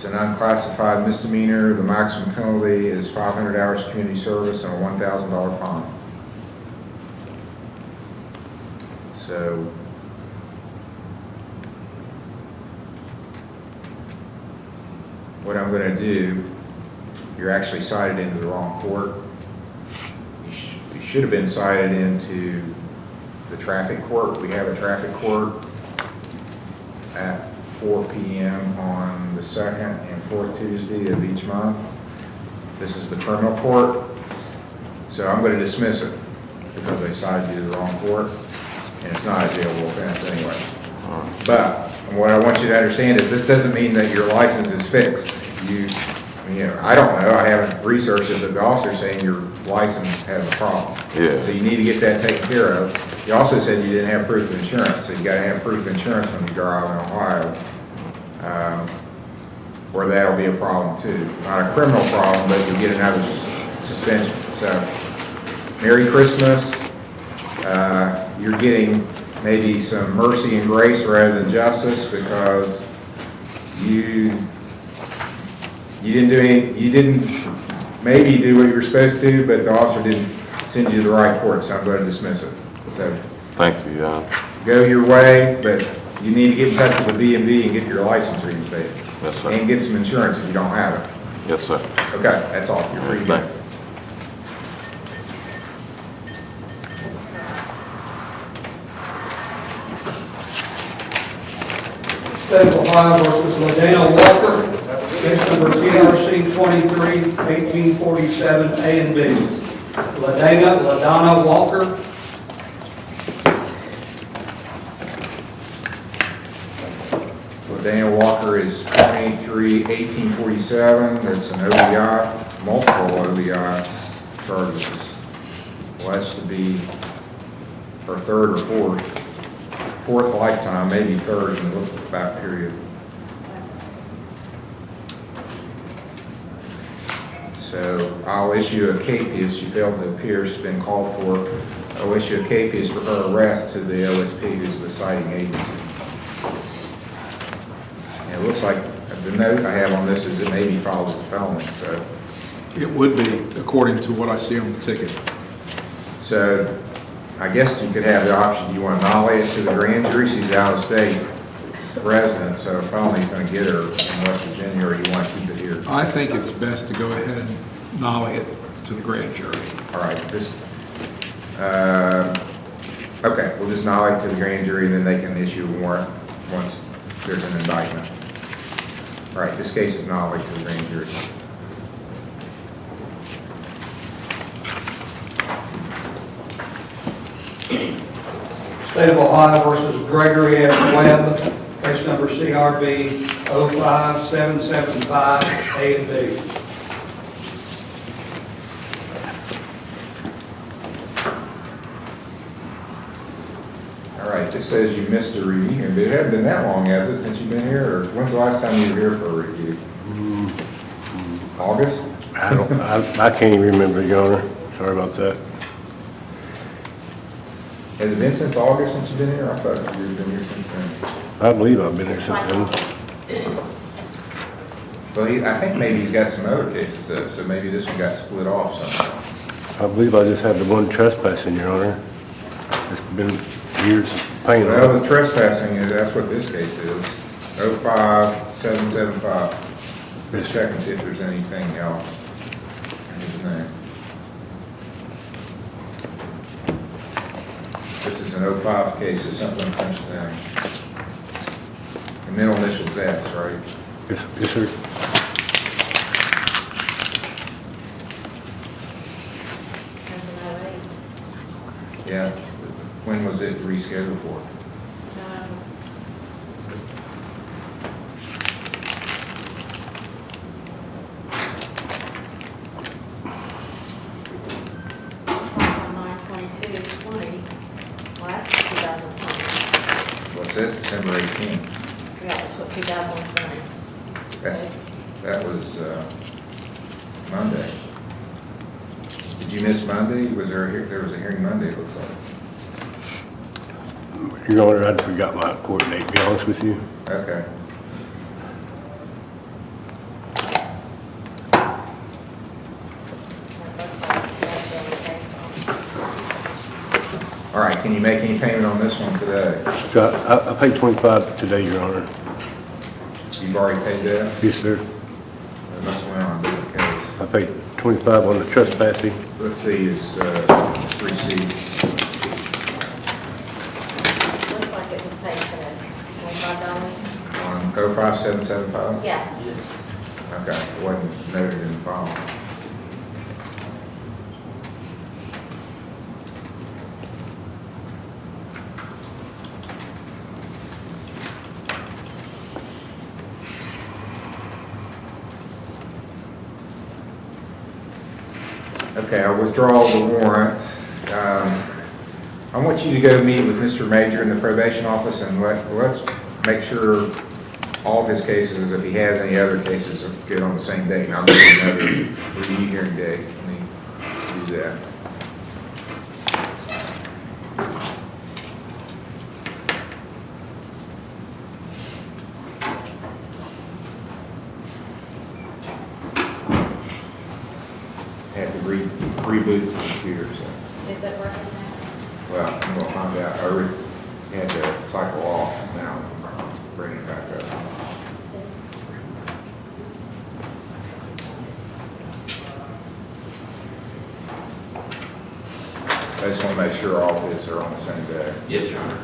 It's an unclassified misdemeanor. The maximum penalty is 500 hours of community service and a $1,000 fine. So what I'm going to do, you're actually cited into the wrong court. You should have been cited into the traffic court. We have a traffic court at 4 p.m. on the second and fourth Tuesday of each month. This is the criminal court. So I'm going to dismiss it because they cited you to the wrong court, and it's not a jailable offense anyway. But what I want you to understand is this doesn't mean that your license is fixed. I don't know. I haven't researched it, but the officer's saying your license has a problem. Yeah. So you need to get that taken care of. You also said you didn't have proof of insurance, so you got to have proof of insurance when you drive in Ohio, or that'll be a problem too. Not a criminal problem, but you'll get another suspension. So, Merry Christmas. You're getting maybe some mercy and grace rather than justice because you didn't maybe do what you were supposed to, but the officer didn't send you to the right court, so I'm going to dismiss it. So Thank you, go your way, but you need to get in touch with the DMV and get your license reinstated. Yes, sir. And get some insurance if you don't have it. Yes, sir. Okay, that's all. You're free to go. State of Ohio versus Ladana Walker, case number TRC 23-1847, A and B. Ladana Walker. Daniel Walker is 23-1847. That's an OBI, multiple OBI charges. Alleged to be her third or fourth lifetime, maybe third in the look back period. So I'll issue a capias. She failed to appear. She's been called for. I'll issue a capias for her arrest to the OSP, who's the citing agency. It looks like the note I have on this is it may be filed as a felony, so. It would be, according to what I see on the ticket. So I guess you could have the option, you want to nominate it to the grand jury, she's out of state resident, so a felony's going to get her in West Virginia, or you want to keep it here? I think it's best to go ahead and nominate it to the grand jury. All right, okay, we'll just nominate it to the grand jury, and then they can issue a warrant once there's an indictment. All right, this case is nominated to the grand jury. State of Ohio versus Gregory F. Webb, case number CRB 05775, A and B. All right, this says you missed a review, but it hasn't been that long, has it, since you've been here? Or when's the last time you were here for a review? August? I can't even remember, Your Honor. Sorry about that. Has it been since August since you've been here? I thought you've been here since then. I believe I've been here since then. Well, I think maybe he's got some other cases, though, so maybe this one got split off somehow. I believe I just had the one trespassing, Your Honor. It's been years of paying. Well, the trespassing, that's what this case is. 05775. Let's check and see if there's anything else in his name. This is an 05 case, so something since then. The middle initial's S, right? Yes, sir. Yeah. When was it rescheduled for? Well, it says December 18th. Yeah, it's what 2020. That was Monday. Did you miss Monday? There was a hearing Monday, it looks like. Your Honor, I forgot my court date, to be honest with you. Okay. can you make any payment on this one today? So I paid 25 today, Your Honor. You've already paid that? Yes, sir. It must have went on a different case. I paid 25 on the trespassing. Let's see his receipt. Looks like it was paid today, $25. On 05775? Yeah. Okay, it wasn't noted in the file. Okay, I withdraw the warrant. I want you to go meet with Mr. Major in the probation office and let's make sure all of his cases, if he has any other cases, are good on the same date. And I'll give you another review hearing date. Let me do that. Had to reboot the computer, so, Is it working now? well, I'm gonna find out. I had to cycle off now, bring it back up. I just want to make sure all of his are on the same day. Yes, Your Honor.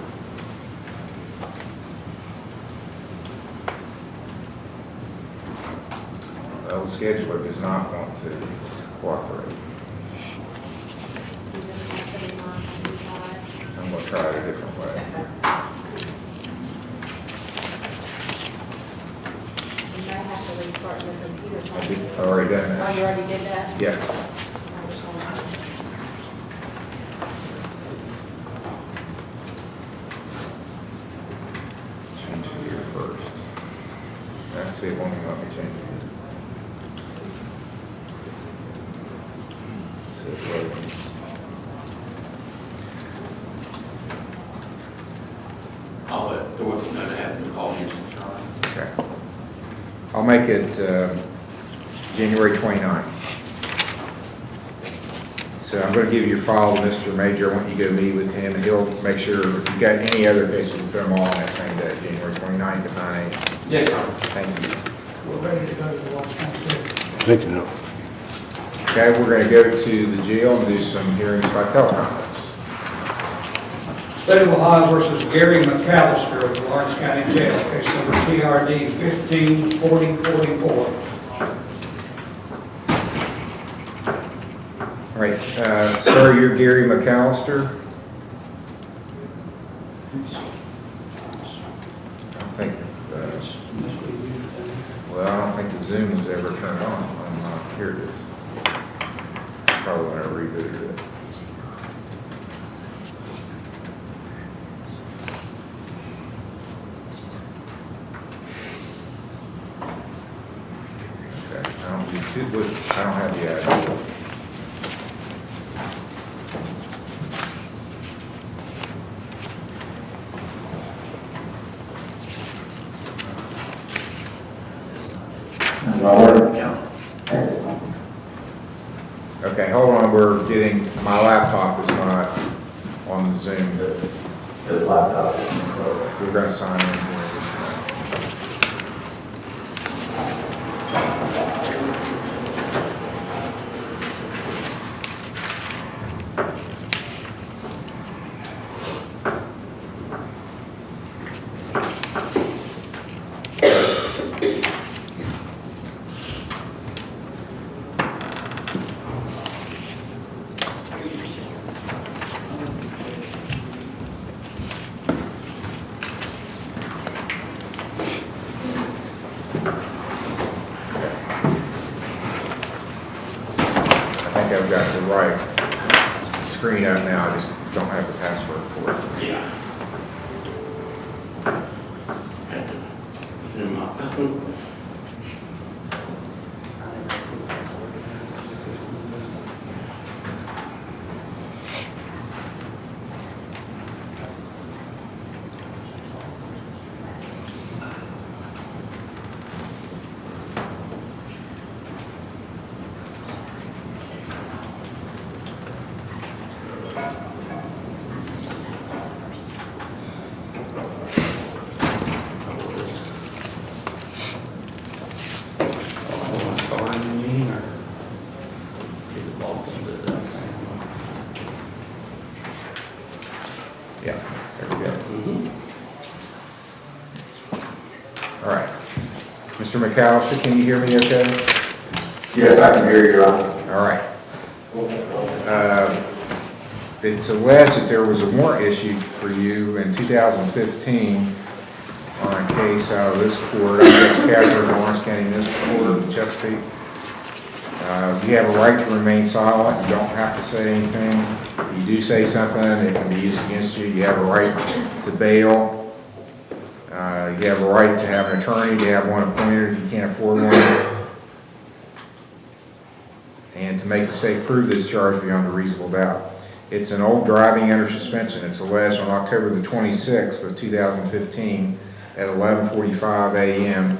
Well, the scheduler does not want to cooperate. I'm going to try it a different way. You may have to restart your computer. I've already done Oh, that. you already did that? Yeah. Change it here first. Actually, it won't even let me change it. It says loading. I'll let Dorothy know to have them call you, Your Honor. Okay. I'll make it January 29th. So I'm going to give you your file to Mr. Major. I want you to go meet with him, and he'll make sure if you've got any other cases, we'll put them all on that same day, January 29th at 9 a.m. Yes, Your Honor. Thank you. We're ready to go to the Washington State. Thank you, no. Okay, we're going to go to the jail and do some hearings by teleconference. State of Ohio versus Gary McAllister of the Lawrence County Jail, case number TRD 154044. All right, sir, you're Gary McAllister? I don't think, well, I don't think the Zoom was ever turned on. Here it is. Probably when I rebooted it. Okay, I don't have the address. Okay, hold on, my laptop is not on the Zoom. The laptop. We're going to sign in here in just a minute. I think I've got the right screen up now, I just don't have the password for it. Yeah. Had to do my phone. All right. Mr. McAllister, can you hear me okay? Yes, I can hear you, Your Honor. All right. It's alleged that there was a warrant issued for you in 2015 on a case out of this court, Capture in Lawrence County Municipal Court in Chesapeake. You have a right to remain silent. You don't have to say anything. If you do say something, it can be used against you. You have a right to bail. You have a right to have an attorney, to have one appointed if you can't afford one. And to make the state prove this charge beyond a reasonable doubt. It's an old driving under suspension. It's alleged on October the 26th of 2015 at 11:45 a.m.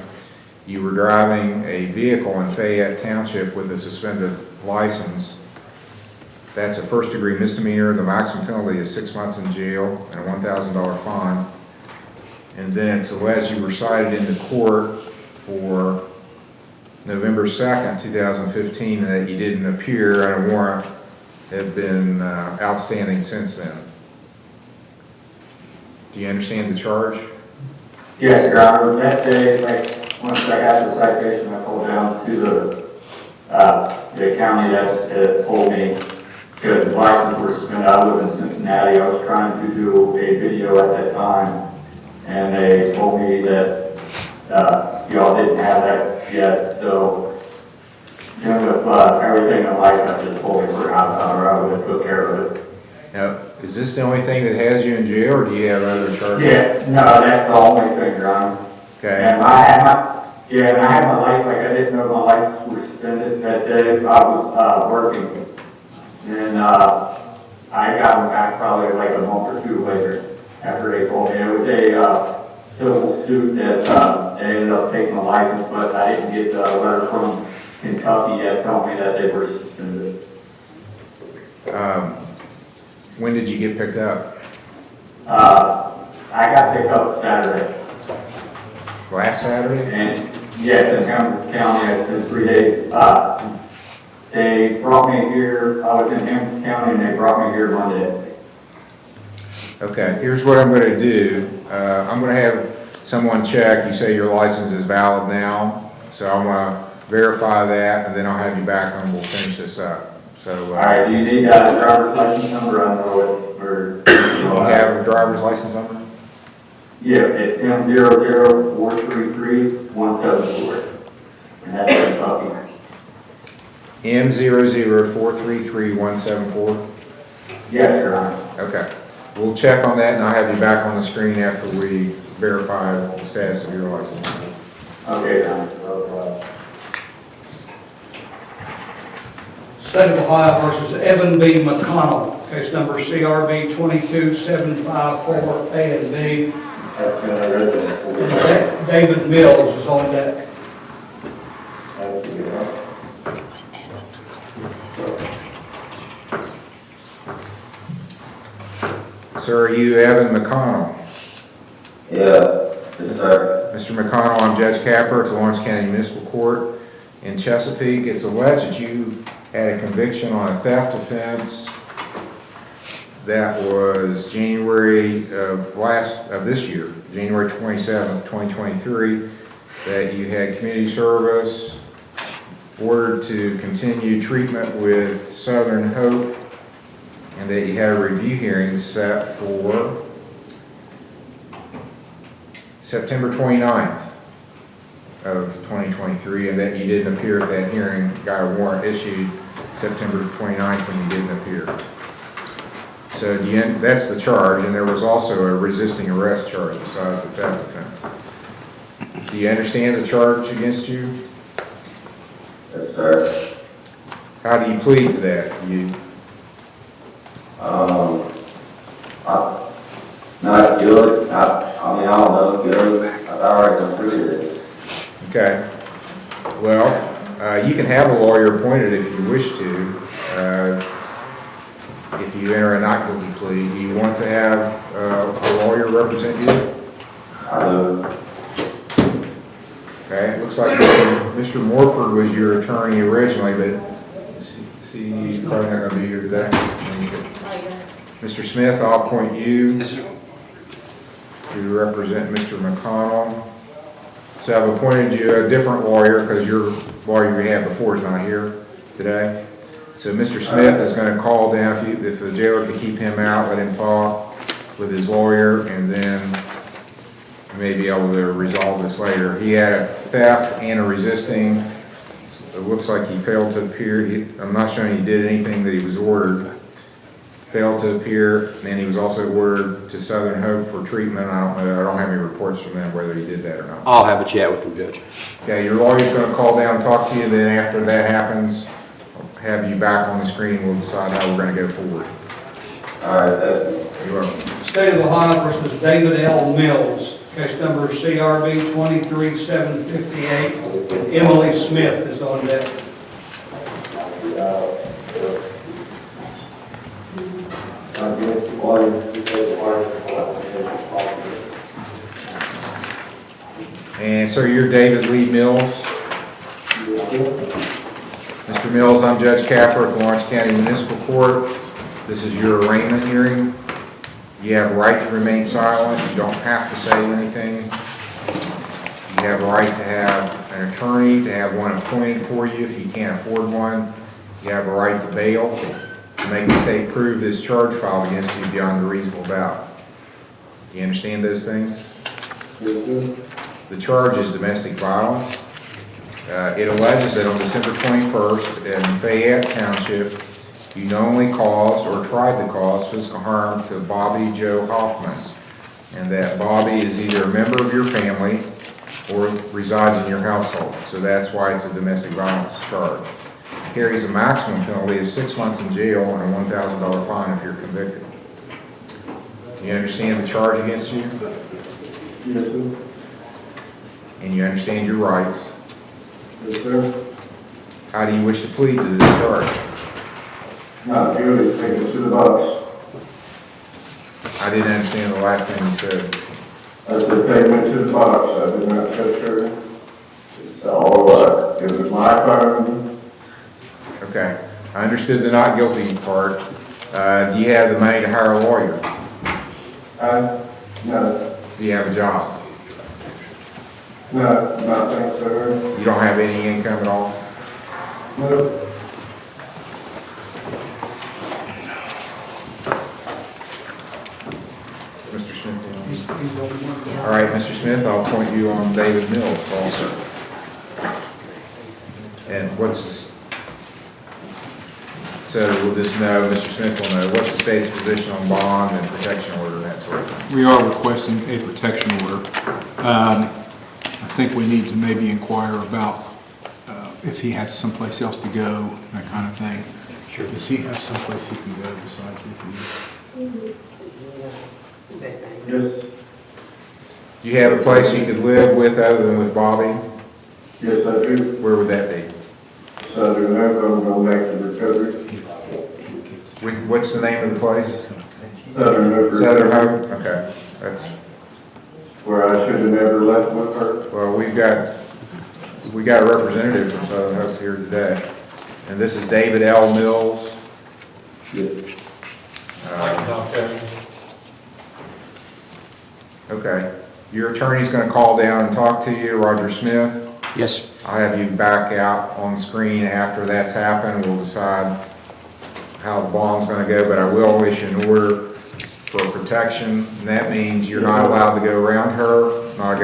You were driving a vehicle in Fayette Township with a suspended license. That's a first-degree misdemeanor. The maximum penalty is 6 months in jail and a $1,000 fine. And then it's alleged you were cited into court for November 2nd, 2015, and that you didn't appear, and a warrant had been outstanding since then. Do you understand the charge? Yes, Your Honor. That day, once I got the citation, I called down to the county that told me because the license was suspended. I live in Cincinnati. I was trying to do a video at that time, and they told me that y'all didn't have that yet. So, with everything in life, I just totally forgot about it. I would have took care of it. Now, is this the only thing that has you in jail, or do you have other charges? Yeah, no, that's the only thing, Your Honor. Okay. And I had my life, I didn't know my license was suspended that day. I was working, and I got them back probably like a month or two later after they told me. It was a civil suit that they ended up taking the license, but I didn't get the letter from Kentucky yet telling me that they were suspended. When did you get picked up? I got picked up Saturday. Last Saturday? And yes, in Hamilton County, it's been 3 days. They brought me here, I was in Hamilton County, and they brought me here Monday. Okay, here's what I'm going to do. I'm going to have someone check. You say your license is valid now, so I'm going to verify that, and then I'll have you back and we'll finish this up. So, All right, do you need a driver's license number? I know it, or... you have a driver's license number? Yeah, it's M00433-174, and that's Kentucky. M00433-174? Yes, Your Honor. Okay. We'll check on that, and I'll have you back on the screen after we verify the status of your license. Okay, Your Honor. So, State of Ohio versus Evan B. McConnell, case number CRB 22754 A and B. that's in the residence. And David Mills is on deck. Sir, are you Evan McConnell? Yeah, yes, sir. Mr. McConnell, I'm Judge Capper at the Lawrence County Municipal Court in Chesapeake. It's alleged that you had a conviction on a theft offense that was January of this year, January 27th, 2023, that you had community service, ordered to continue treatment with Southern Hope, and that you had a review hearing set for September 29th of 2023, and that you didn't appear at that hearing, got a warrant issued September 29th when you didn't appear. So that's the charge, and there was also a resisting arrest charge besides the theft offense. Do you understand the charge against you? Yes, sir. How do you plead to that? Not good. I don't know, good. I already completed it. Okay. Well, you can have a lawyer appointed if you wish to. If you enter a not guilty plea, do you want to have a lawyer represent you? I do. Okay, it looks like Mr. Morford was your attorney originally, but he's probably not going to be here today. Mr. Smith, I'll appoint you to represent Mr. McConnell. So I've appointed you a different lawyer because your lawyer you had before is not here today. So Mr. Smith is going to call down, if the jailer could keep him out, let him talk with his lawyer, and then we may be able to resolve this later. He had a theft and a resisting. It looks like he failed to appear. I'm not showing he did anything that he was ordered. Failed to appear, and he was also ordered to Southern Hope for treatment. I don't know, I don't have any reports from them whether he did that or not. I'll have a chat with him, Judge. Okay, your lawyer's gonna call down and talk to you, then after that happens, I'll have you back on the screen, we'll decide how we're gonna go forward. All right, You are. State of Ohio versus David L. Mills, case number CRB 23758. Emily Smith is on deck. And so you're David Lee Mills? Mr. Mills, I'm Judge Capper at the Lawrence County Municipal Court. This is your arraignment hearing. You have a right to remain silent. You don't have to say anything. You have a right to have an attorney, to have one appointed for you if you can't afford one. You have a right to bail, to make the state prove this charge filed against you beyond a reasonable doubt. Do you understand those things? The charge is domestic violence. It alleges that on December 21st in Fayette Township, you knowingly caused or tried to cause physical harm to Bobby Joe Hoffman, and that Bobby is either a member of your family or resides in your household. So that's why it's a domestic violence charge. It carries a maximum penalty of 6 months in jail and a $1,000 fine if you're convicted. Do you understand the charge against you? Yes, sir. And you understand your rights? Yes, sir. How do you wish to plead to this charge? Not guilty, take it to the box. I didn't understand the last thing you said. I said, take me to the box, I did not touch her. It's all right, it was my phone. Okay, I understood the not guilty part. Do you have the money to hire a lawyer? No, Do you have a job? nothing, sir. You don't have any income at all? No. Mr. Smith? All right, Mr. Smith, I'll point you on David Mills also. And what's this? So we'll just know, Mr. Smith will know, what's the state's position on bond and protection order and that sort of thing? We are requesting a protection order. I think we need to maybe inquire about if he has someplace else to go, that kind of thing. Sure. Does he have someplace he can go besides with you? Yes, Do you have a place you could live with other than with Bobby? yes, I do. Where would that be? Southern Hope, I'm going back to recovery. What's the name of the place? Southern Hope. Southern Hope? Okay, that's, Where I should have never left with her. well, we got a representative from Southern Hope here today. And this is David L. Mills. Yes. Okay. Your attorney's gonna call down and talk to you, Roger Smith. Yes. I'll have you back out on the screen after that's happened. We'll decide how the bond's gonna go, but I will issue an order for protection. And that means you're not allowed to go around her, not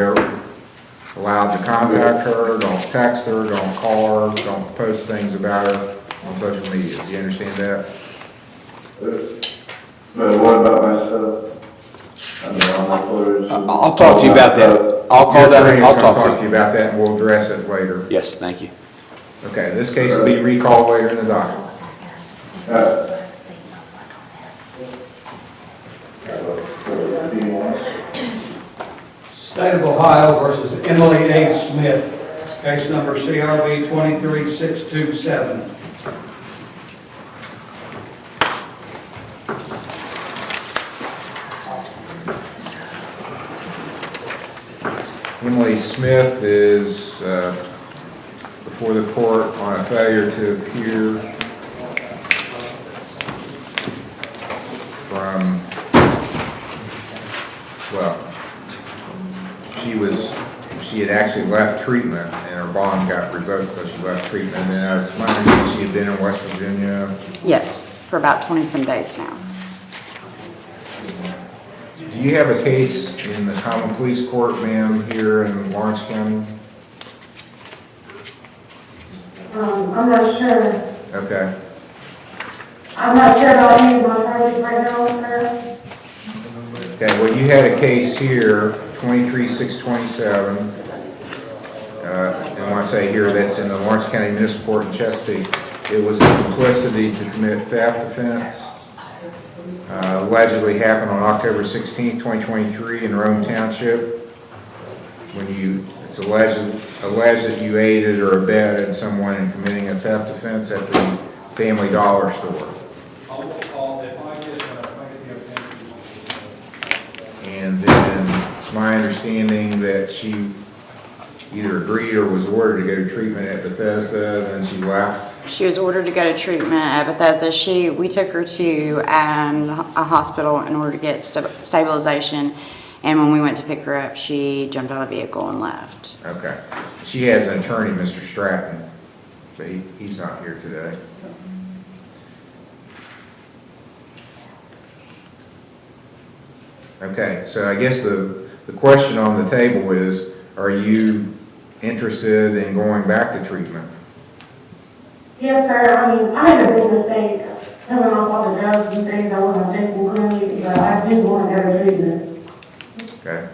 allowed to contact her, don't text her, don't call her, don't post things about her on social media. Do you understand that? But what about myself? I mean, all my photos. I'll talk to you about that. I'll call Your that, attorney's I'll gonna talk talk to to you. you about that, and we'll address it later. Yes, thank you. Okay, this case will be recalled later in the docket. State of Ohio versus Emily A. Smith, case number CRB 23627. Emily Smith is before the court on a failure to appear from, well, she she had actually left treatment, and her bond got revoked because she left treatment. And then it's my understanding she had been in West Virginia. Yes, for about 20-some days now. Do you have a case in the common police court, ma'am, here in Lawrence County? I'm not sure. Okay. I'm not sure about any of my charges right now, sir. Okay, well, you had a case here, 23-627. And when I say here, that's in the Lawrence County Municipal Court in Chesapeake. It was a complicity to commit theft offense. Allegedly happened on October 16th, 2023 in Rome Township. It's alleged that you aided or abetted someone in committing a theft offense at the Family Dollar store. And then it's my understanding that she either agreed or was ordered to go to treatment at Bethesda, then she left. She was ordered to go to treatment at Bethesda. We took her to a hospital in order to get stabilization. And when we went to pick her up, she jumped out of the vehicle and left. Okay. She has an attorney, Mr. Stratton, but he's not here today. Okay, so I guess the question on the table is, are you interested in going back to treatment? Yes, sir. I mean, I made a big mistake coming off all the drugs and things I wasn't thinking clearly, but I do want to go to treatment. Okay.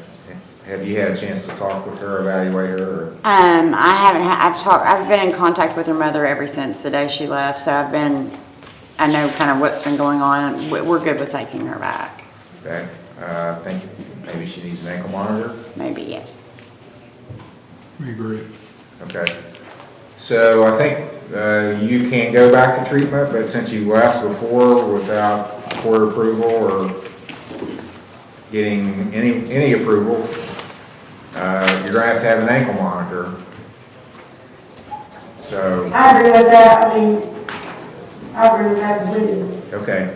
Have you had a chance to talk with her, evaluate her? Or? I haven't. I've been in contact with her mother ever since the day she left. So I know kind of what's been going on. We're good with taking her back. Okay. I think maybe she needs an ankle monitor. Maybe, yes. We agree. Okay. So I think you can go back to treatment, but since you left before without court approval or getting any approval, you're going to have an ankle monitor. So. I agree with that. I mean, I agree with that completely. Okay.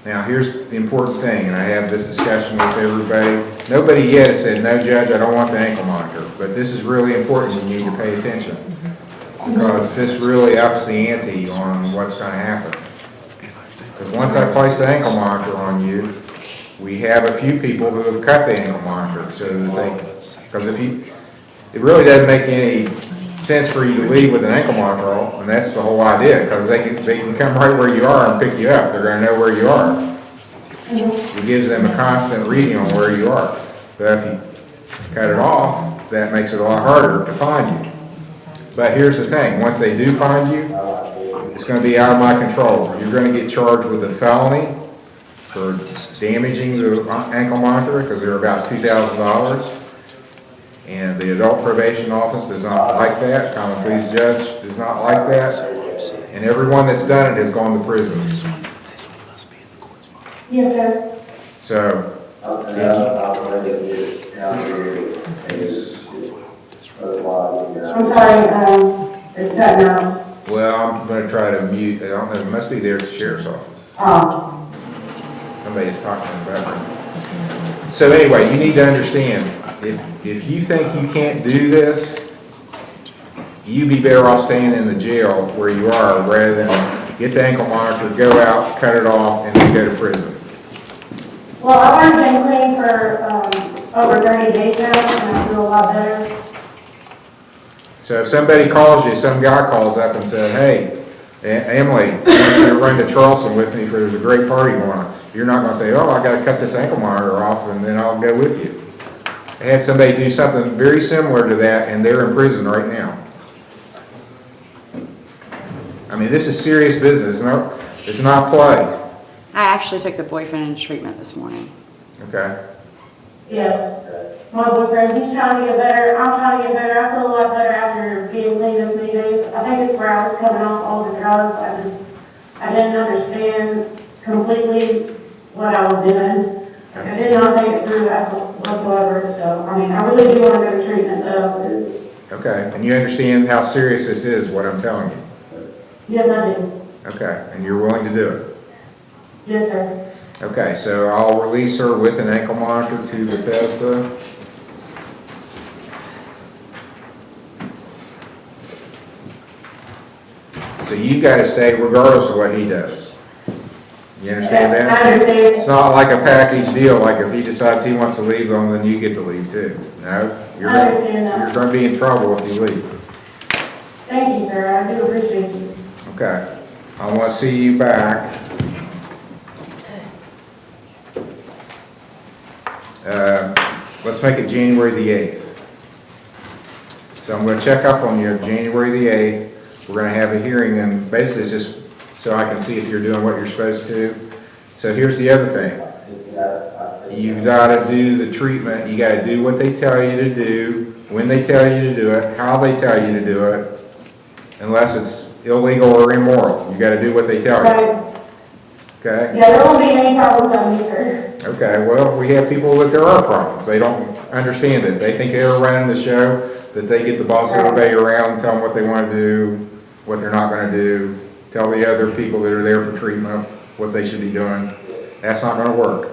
Now, here's the important thing, and I have this discussion with everybody. Nobody yet has said, no, Judge, I don't want the ankle monitor. But this is really important. You need to pay attention. Because this really ups the ante on what's going to happen. Because once I place the ankle monitor on you, we have a few people who have cut the ankle monitor. So that because it really doesn't make any sense for you to leave with an ankle monitor on, and that's the whole idea, because they can come right where you are and pick you up. They're going to know where you are. It gives them a constant reading on where you are. But if you cut it off, that makes it a lot harder to find you. But here's the thing, once they do find you, it's going to be out of my control. You're going to get charged with a felony for damaging the ankle monitor, because they're about $2,000. And the adult probation office does not like that. Common pleas judge does not like that. And everyone that's done it has gone to prison. Yes, sir. So, I'm sorry, it's cutting out. well, I'm going to try to mute. I don't know, it must be there at the sheriff's office. Somebody's talking in the background. So anyway, you need to understand, if you think you can't do this, you'd be better off staying in the jail where you are rather than get the ankle monitor, go out, cut it off, and then go to prison. Well, I've already been clean for over 30 days now, and I feel a lot better. So if somebody calls you, some guy calls up and says, hey, Emily, I'm going to run to Charleston with me for there's a great party going on. You're not going to say, oh, I got to cut this ankle monitor off and then I'll go with you. I had somebody do something very similar to that, and they're in prison right now. I mean, this is serious business. It's not play. I actually took the boyfriend into treatment this morning. Okay. Yes. My boyfriend, he's trying to get better. I'm trying to get better. I feel a lot better after being clean this many days. I think it's where I was coming off all the drugs. I didn't understand completely what I was doing. I did not think it through whatsoever. So, I mean, I really do want to go to treatment though. Okay. And you understand how serious this is, what I'm telling you? Yes, I do. Okay. And you're willing to do it? Yes, sir. Okay, so I'll release her with an ankle monitor to Bethesda. So you gotta stay regardless of what he does. You understand I that? understand. It's not like a package deal, like if he decides he wants to leave, then you get to leave too. No? You're I understand that. You're gonna be in trouble if you leave. Thank you, sir, I do appreciate you. Okay. I wanna see you back. Let's make it January the 8th. So I'm gonna check up on you January the 8th. We're gonna have a hearing, and basically it's just so I can see if you're doing what you're supposed to. So here's the other thing. You gotta do the treatment, you gotta do what they tell you to do, when they tell you to do it, how they tell you to do it, unless it's illegal or immoral. You gotta do what they tell you, Right, okay? yeah, there won't be any problems on me, sir. Okay, well, we have people that there are problems. They don't understand it. They think they're running the show, that they get to boss everybody around, tell them what they want to do, what they're not going to do, tell the other people that are there for treatment what they should be doing. That's not going to work.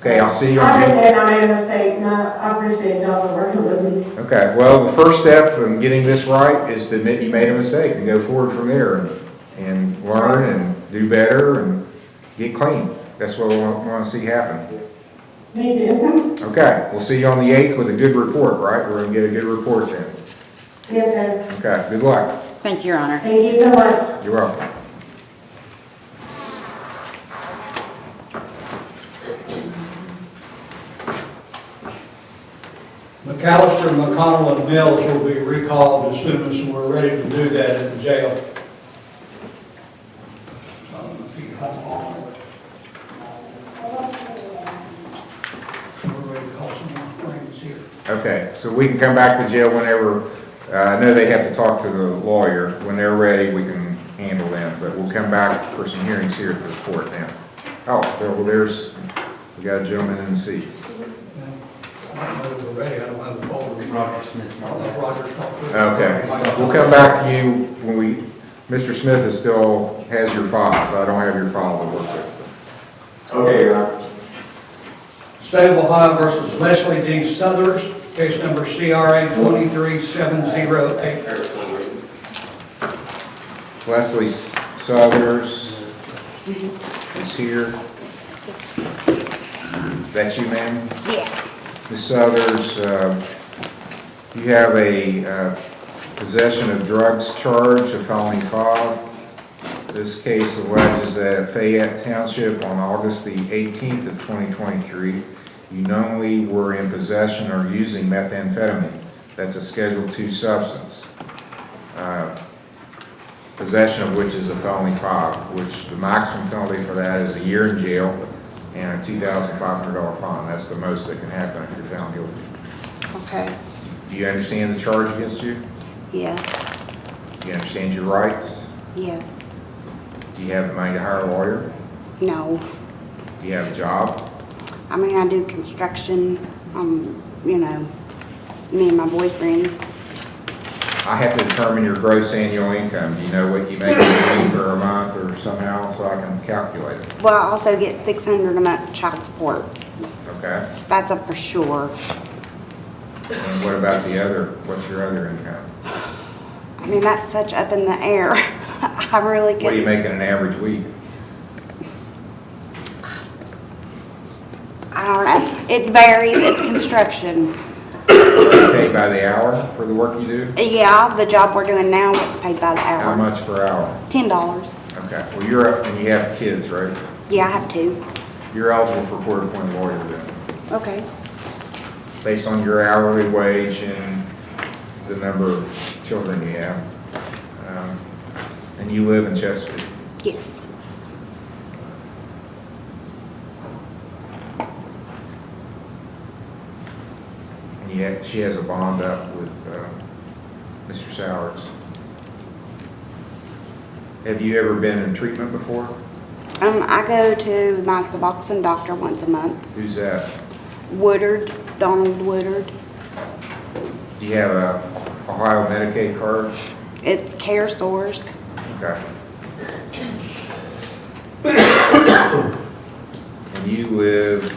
Okay, I'll see you I on understand I made a mistake, and I appreciate y'all for working with me. Okay, well, the first step in getting this right is to admit you made a mistake and go forward from there and learn and do better and get clean. That's what we want to see happen. Me too. Okay, we'll see you on the 8th with a good report, right? We're going to get a good report then. Yes, sir. Okay, good luck. Thank you, Your Honor. Thank you so much. You're welcome. McAllister, McConnell, and Mills will be recalled as soon as we're ready to do that at the jail. I don't know if you have all of it. We're ready to call some more friends here. Okay, so we can come back to jail whenever, I know they have to talk to the lawyer. When they're ready, we can handle them, but we'll come back for some hearings here at the court now. Oh, we got a gentleman in the seat. I don't know if we're ready, I don't have the folder. Roger Smith's I'll let Roger talk to it. Okay, we'll come back to you when Mr. Smith has your file, so I don't have your file to work with. Okay, Your Honor. State of Ohio versus Leslie D. Southers, case number CRA 23708. Leslie Southers is here. That's you, ma'am? Yes. Ms. Southers, you have a possession of drugs charge, a felony 5. This case alleges that at Fayette Township on August the 18th of 2023, you knowingly were in possession or using methamphetamine. That's a Schedule II substance. Possession of which is a felony 5, which the maximum penalty for that is a year in jail and a $2,500 fine. That's the most that can happen if you're found guilty. Okay. Do you understand the charge against you? Yes. Do you understand your rights? Yes. Do you have the money to hire a lawyer? No. Do you have a job? I mean, I do construction, you know, me and my boyfriend. I have to determine your gross annual income. Do you know what you make a week or a month or somehow so I can calculate it? Well, I also get $600 a month child support. Okay? That's a for sure. And what about what's your other income? I mean, that's such up in the air. I really What are you couldn't. making an average week? I don't know. It varies. It's construction. Paid by the hour for the work you do? Yeah, the job we're doing now, it's paid by the How hour. much per hour? $10. Okay, well, you're up and you have kids, right? Yeah, I have 2. You're eligible for court-appointed lawyer then, Okay. based on your hourly wage and the number of children you have. And you live in Chesapeake. Yes. And she has a bond up with Mr. Sowers. Have you ever been in treatment before? I go to my Suboxone doctor once a month. Who's that? Woodard, Donald Woodard. Do you have a Ohio Medicaid card? It's Care Source. Okay. And you live,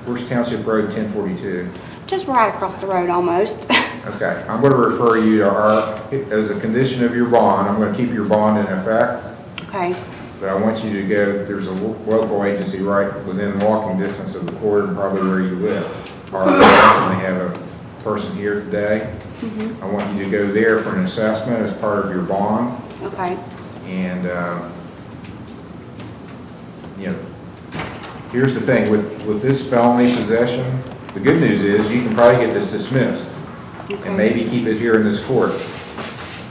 where's Township Road 1042? Just right across the road almost. Okay, I'm going to refer you to our, as a condition of your bond, I'm going to keep your bond in effect, Okay, but I want you to go, there's a local agency right within walking distance of the court and probably where you live. And they have a person here today. I want you to go there for an assessment as part of your bond. okay, And, you know, here's the thing, with this felony possession, the good news is you can probably get this dismissed okay. and maybe keep it here in this court.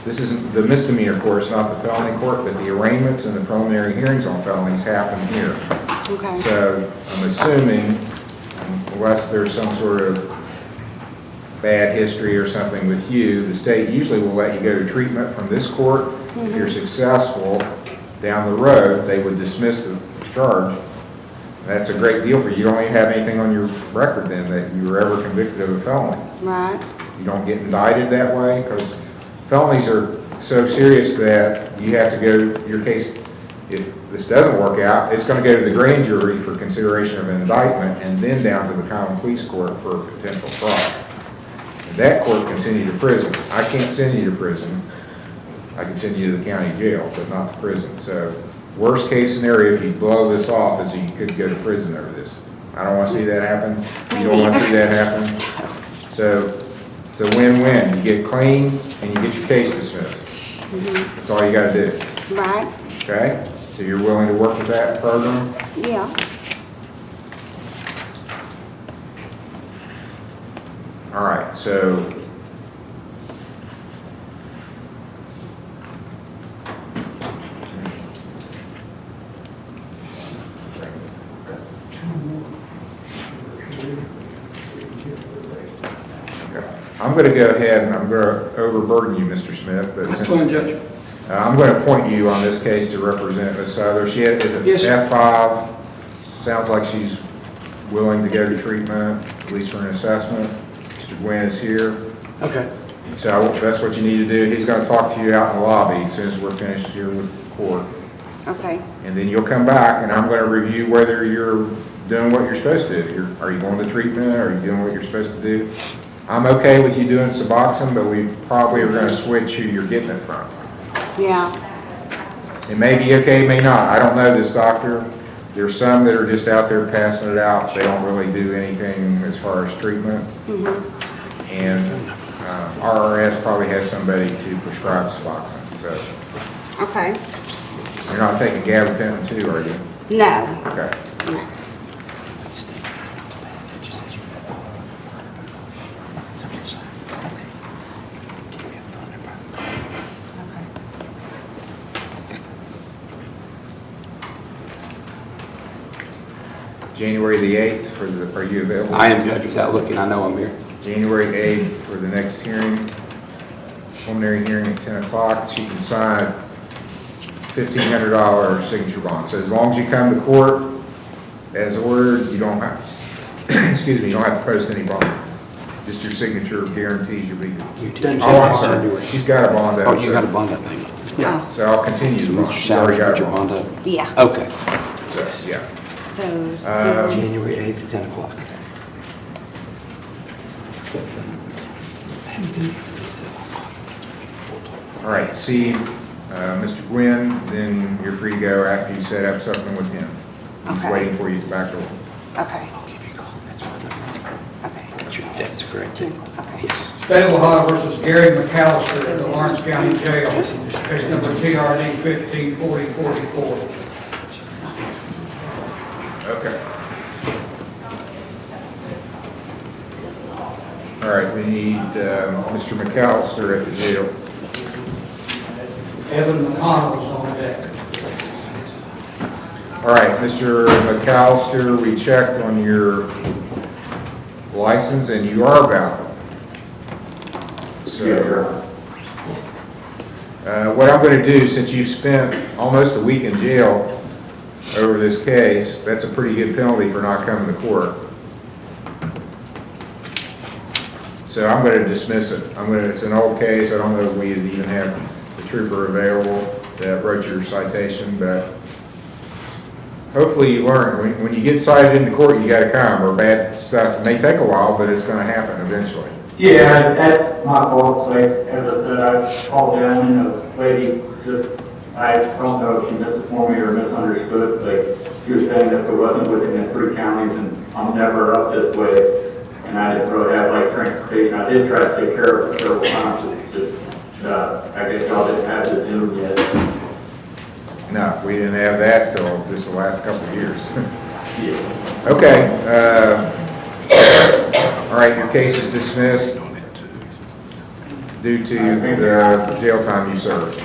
This isn't the misdemeanor court, it's not the felony court, but the arraignments and the preliminary hearings on felonies happen here. Okay, So I'm assuming, unless there's some sort of bad history or something with you, the state usually will let you go to treatment from this court. If you're successful, down the road, they would dismiss the charge. That's a great deal for you. You don't even have anything on your record then that you were ever convicted of a felony. right, You don't get indicted that way, because felonies are so serious that you have to go, your case, if this doesn't work out, it's going to go to the grand jury for consideration of an indictment, and then down to the common police court for potential fraud. And that court can send you to prison. I can't send you to prison. I can send you to the county jail, but not to prison. So worst case scenario, if you blow this off, is you could go to prison over this. I don't want to see that happen. You don't want to see that happen. So it's a win-win. You get clean and you get your case dismissed. That's all you got to do. right, Okay? So you're willing to work with that program? yeah, All right, so I'm going to go ahead and I'm going to overburden you, Mr. Smith, but That's fine, Judge. I'm going to appoint you on this case to represent Ms. Souther. She is Yes, a sir. F5. Sounds like she's willing to go to treatment, at least for an assessment. Mr. Gwynn is here. Okay. So that's what you need to do. He's going to talk to you out in the lobby as soon as we're finished here with the court. okay, And then you'll come back and I'm going to review whether you're doing what you're supposed to. Are you going to treatment? Are you doing what you're supposed to do? I'm okay with you doing Suboxone, but we probably are going to switch who you're getting it from. yeah, It may be okay, it may not. I don't know this doctor. There's some that are just out there passing it out. They don't really do anything as far as treatment. And RRS probably has somebody to prescribe Suboxone. So okay. you're not taking gabapentin too, are you? No, Okay. no. January the 8th for the, are you available? I am, Judge, without looking. I know I'm here. January 8th for the next hearing, preliminary hearing at 10 o'clock. She can sign $1,500 signature bond. So as long as you come to court as ordered, you don't have, excuse me, you don't have to post any bond. Just your signature guarantees you'll be here. You did. Oh, I'm sorry. She's got a bond up. Oh, you got a bond up payment? Yeah. So I'll continue the bond. Mr. She's already Sowers, got put a your bond. bond up? Yeah, Okay. So, yeah. so still, January 8th, 10 o'clock. All right, see Mr. Gwynn, then you're free to go after you set up something with him. He's Okay. waiting for you at the back door. okay, I'll give you a call. That's fine. okay, That's correct. 10, okay. Yes. State of Ohio versus Gary McAllister at the Lawrence County Jail, case number TRD 154044. Okay. All right, we need Mr. McAllister at the jail. Evan McConnell is on deck. All right, Mr. McAllister, we checked on your license and you are valid. So, what I'm going to do, since you've spent almost a week in jail over this case, that's a pretty good penalty for not coming to court. So I'm going to dismiss it. It's an old case. I don't know if we even have the trooper available that wrote your citation, but hopefully you learn. When you get cited into court, you got to come, or bad stuff. It may take a while, but it's going to happen eventually. Yeah, that's my fault. Like, as I said, I called down and a lady just, I don't know if she misinformed me or misunderstood. Like, she was saying that if it wasn't within the 3 counties and I'm never up this way and I didn't really have like transportation. I did try to take care of it several times. It's just, I guess y'all didn't have the Zoom yet. No, we didn't have that till just the last couple of years. Yeah. Okay, all right, your case is dismissed due to the jail time you served.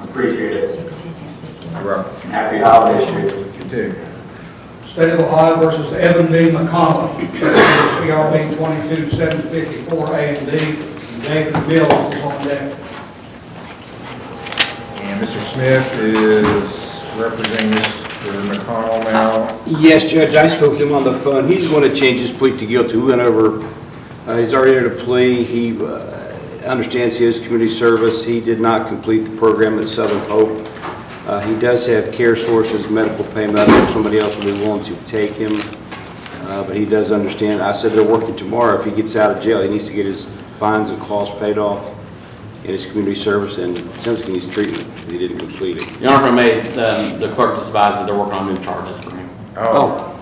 Appreciate it. You're welcome. Happy holidays to you. You too. State of Ohio versus Evan B. McConnell, CRB 22754A and B. David Mills is on deck. And Mr. Smith is representing Mr. McConnell now. Yes, Judge, I spoke to him on the phone. He's going to change his plea to guilty. We went over, he's already entered a plea. He understands he has community service. He did not complete the program at Southern Hope. He does have care sources, medical payment. If somebody else will be willing to take him, but he does understand. I said they're working tomorrow. If he gets out of jail, he needs to get his fines and costs paid off in his community service, and it sounds like he needs treatment. He didn't complete it. Your Honor, if I may, the clerk just advised that they're working on new charges for him. Oh,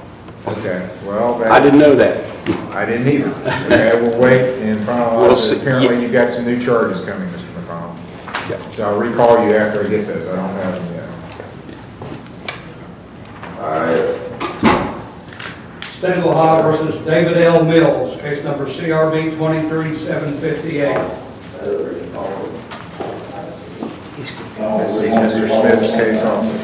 okay, well, I didn't know that. I didn't either. Okay, we'll wait and We'll see. finalize. Apparently, you got some new charges coming, Mr. McConnell. Yeah. So I'll recall you after I get those. I don't have them yet. All right. State of Ohio versus David L. Mills, case number CRB 23758. Let's see Mr. Smith's case also.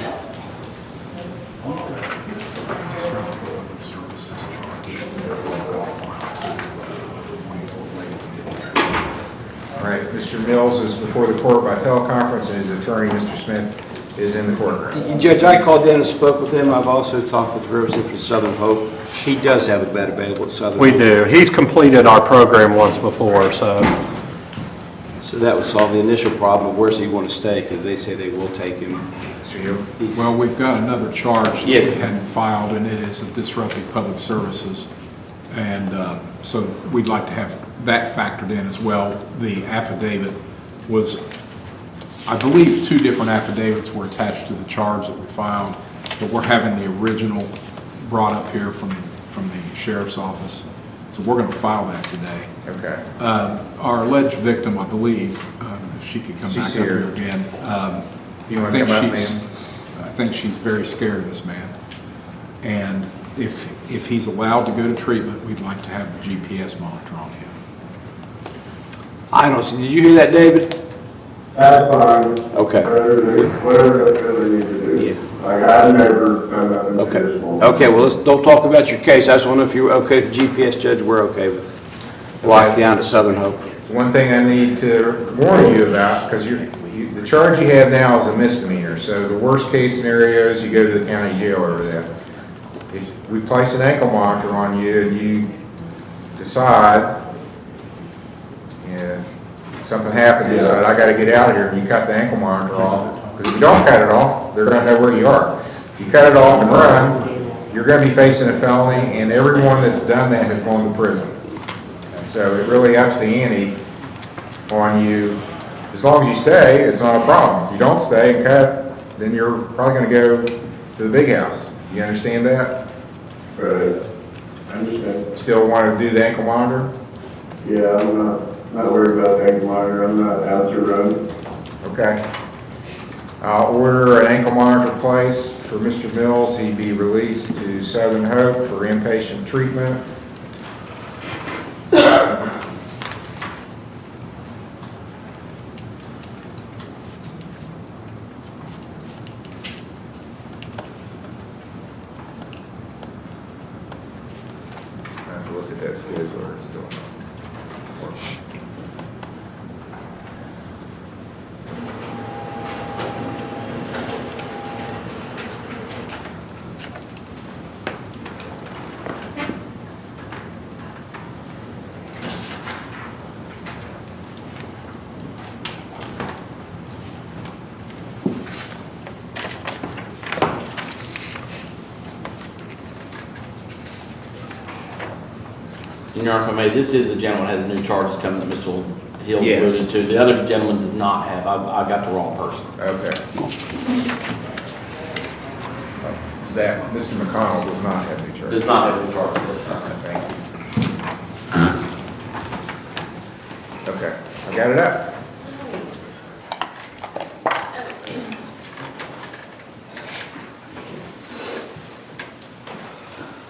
All right, Mr. Mills is before the court by teleconference, and his attorney, Mr. Smith, is in the courtroom. Judge, I called in and spoke with him. I've also talked with the representative from Southern Hope. He does have a bed available at Southern We Hope. do. He's completed our program once before, so. So that would solve the initial problem of where's he want to stay, because they say they will take him. Mr. Hill? He's- Well, we've got another charge that we Yes. hadn't filed, and it is of disrupting public services. And so we'd like to have that factored in as well. The affidavit was, I believe, 2 different affidavits were attached to the charge that we filed, but we're having the original brought up here from the sheriff's office. So we're going to file that today. Okay. Our alleged victim, I believe, if she could come She's back up here. here again. You I want to think come up, she's- ma'am? I think she's very scared of this man. And if he's allowed to go to treatment, we'd like to have the GPS monitor on him. I don't see, did you hear that, David? That's fine. Okay. Whatever they need to do. Like, I never done nothing Okay. to this one. Okay, well, don't talk about your case. I just want to know if you're okay with the GPS, Judge. We're okay with lockdown at Southern Hope. One thing I need to warn you about, because the charge you have now is a misdemeanor, so the worst case scenario is you go to the county jail over that. If we place an ankle monitor on you and you decide, something happened, you decide, I gotta get out of here, and you cut the ankle monitor off, because if you don't cut it off, they're gonna know where you are. If you cut it off and run, you're gonna be facing a felony, and everyone that's done that has gone to prison. So it really ups the ante on you. As long as you stay, it's not a problem. If you don't stay and cut, then you're probably gonna go to the big house. You understand that? Right. I understand. Still want to do the ankle monitor? Yeah, I'm not worried about the ankle monitor. I'm not out to run. Okay. I'll order an ankle monitor placed for Mr. Mills. He'd be released to Southern Hope for inpatient treatment. I have to look at that schedule, it's still not working. Your Honor, if I may, this is the gentleman who has the new charges coming that Mr. Hill Yes. alluded to. The other gentleman does not have. I got the wrong person. Okay. That, Mr. McConnell does not have any charges. Does not have the charges. Okay, thank you. Okay, I got it up.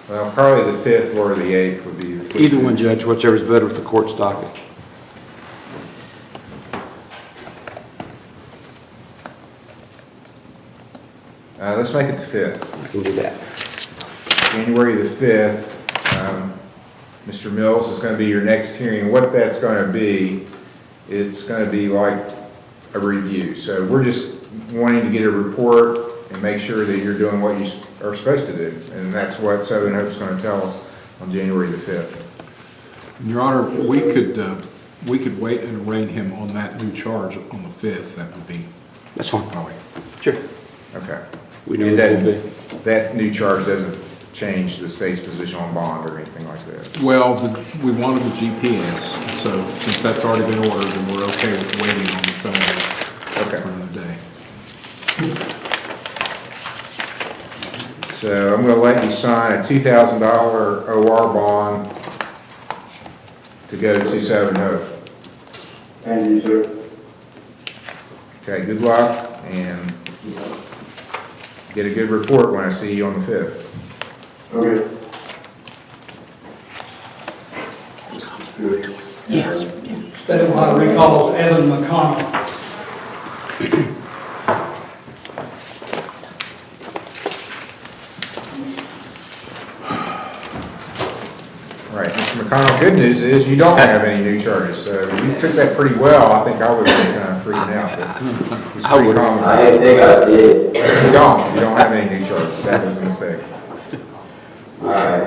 Well, probably the 5th or the 8th would be. the Either one, Judge, whichever's better with the court's docket. Let's make it the 5th. I can do that. January the 5th, Mr. Mills is going to be your next hearing. What that's going to be, it's going to be like a review. So we're just wanting to get a report and make sure that you're doing what you are supposed to do. And that's what Southern Hope's going to tell us on January the 5th. Your Honor, we could wait and arraign him on that new charge on the 5th. That would be. That's fine. Oh, Sure. Okay. We know And what it will be. that new charge doesn't change the state's position on bond or anything like that. Well, we wanted the GPS, so since that's already been ordered, then we're okay with waiting on the phone Okay. for another day. So I'm going to let you sign a $2,000 OR bond to go to Southern Hope. Thank you, sir. Okay, good luck and get a good report when I see you on the 5th. Okay. Good. Yes. State of Ohio recalls Evan McConnell. All right, Mr. McConnell, good news is you don't have any new charges, so you took that pretty well. I think I would have been kind of freaking out, but it's pretty common. I didn't think I did. You don't have any new charges. That was a mistake. All right.